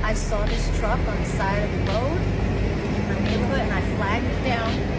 I saw this truck on the side of the road in my neighborhood and I flagged it down.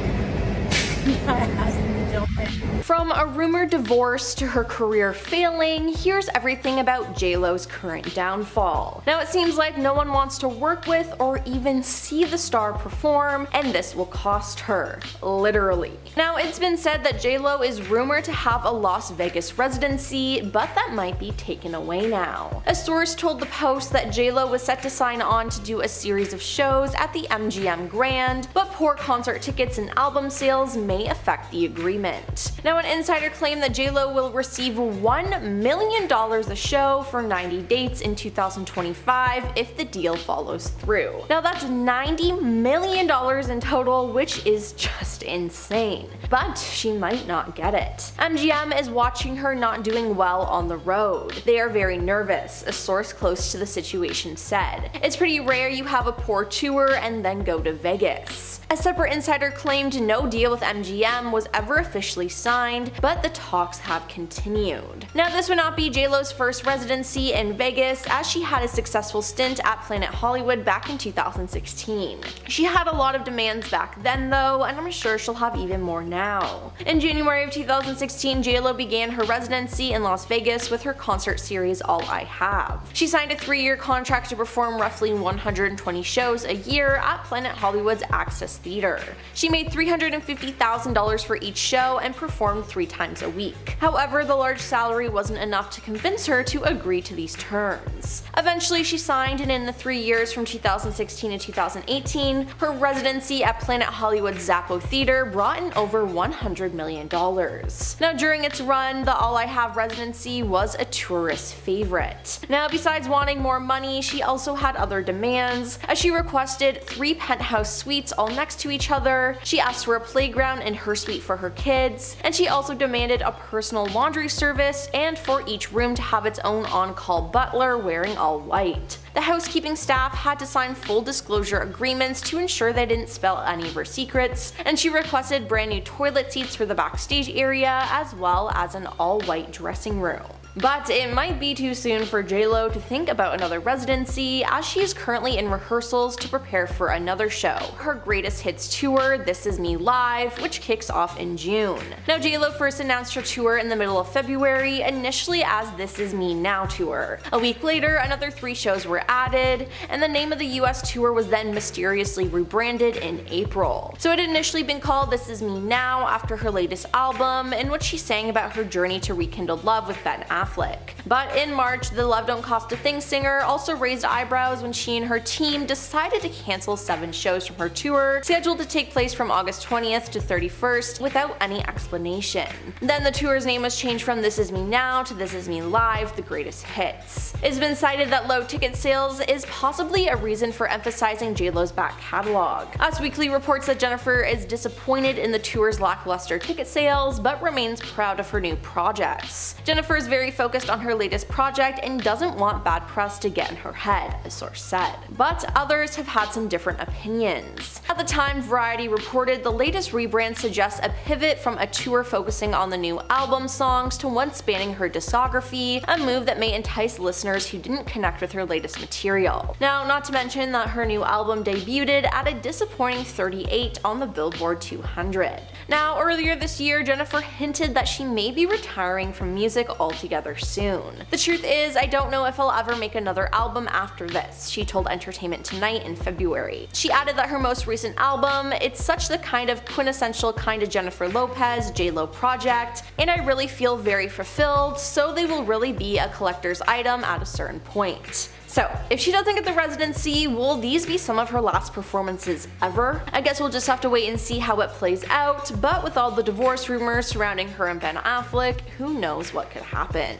I asked him to jump in. From a rumored divorce to her career failing, here's everything about JLo's current downfall. Now it seems like no one wants to work with or even see the star perform, and this will cost her. Literally. Now it's been said that JLo is rumored to have a Las Vegas residency, but that might be taken away now. A source told the Post that JLo was set to sign on to do a series of shows at the MGM Grand, but poor concert tickets and album sales may affect the agreement. Now an insider claimed that JLo will receive $1 million a show for 90 dates in 2025 if the deal follows through. Now that's $90 million in total, which is just insane. But she might not get it. MGM is watching her not doing well on the road. They are very nervous, a source close to the situation said. It's pretty rare you have a poor tour and then go to Vegas. A separate insider claimed no deal with MGM was ever officially signed, but the talks have continued. Now this would not be JLo's first residency in Vegas, as she had a successful stint at Planet Hollywood back in 2016. She had a lot of demands back then though, and I'm sure she'll have even more now. In January of 2016, JLo began her residency in Las Vegas with her concert series All I Have. She signed a 3-year contract to perform roughly 120 shows a year at Planet Hollywood's Access Theater. She made $350,000 for each show and performed 3 times a week. However, the large salary wasn't enough to convince her to agree to these terms. Eventually she signed, and in the 3 years from 2016 to 2018, her residency at Planet Hollywood's Zappo Theater brought in over $100 million. Now during its run, the All I Have residency was a tourist favorite. Now besides wanting more money, she also had other demands, as she requested 3 penthouse suites all next to each other, she asked for a playground in her suite for her kids, and she also demanded a personal laundry service and for each room to have its own on-call butler wearing all white. The housekeeping staff had to sign full disclosure agreements to ensure they didn't spill any of her secrets, and she requested brand new toilet seats for the backstage area as well as an all-white dressing room. But it might be too soon for JLo to think about another residency, as she is currently in rehearsals to prepare for another show, her greatest hits tour, This Is Me Live, which kicks off in June. Now JLo first announced her tour in the middle of February, initially as This Is Me Now Tour. A week later, another 3 shows were added, and the name of the US tour was then mysteriously rebranded in April. So it had initially been called This Is Me Now after her latest album, in which she sang about her journey to rekindle love with Ben Affleck. But in March, the Love Don't Cost a Thing singer also raised eyebrows when she and her team decided to cancel 7 shows from her tour, scheduled to take place from August 20th to 31st without any explanation. Then the tour's name was changed from This Is Me Now to This Is Me Live, The Greatest Hits. It's been cited that low ticket sales is possibly a reason for emphasizing JLo's back catalog. Us Weekly reports that Jennifer is disappointed in the tour's lackluster ticket sales, but remains proud of her new projects. Jennifer is very focused on her latest project and doesn't want bad press to get in her head, a source said. But others have had some different opinions. At the time, Variety reported the latest rebrand suggests a pivot from a tour focusing on the new album songs to one spanning her discography, a move that may entice listeners who didn't connect with her latest material. Now, not to mention that her new album debuted at a disappointing 38 on the Billboard 200. Now, earlier this year, Jennifer hinted that she may be retiring from music altogether soon. The truth is, I don't know if I'll ever make another album after this, she told Entertainment Tonight in February. She added that her most recent album, it's such the kind of quintessential kind of Jennifer Lopez, JLo project, and I really feel very fulfilled, so they will really be a collector's item at a certain point. So, if she doesn't get the residency, will these be some of her last performances ever? I guess we'll just have to wait and see how it plays out, but with all the divorce rumors surrounding her and Ben Affleck, who knows what could happen.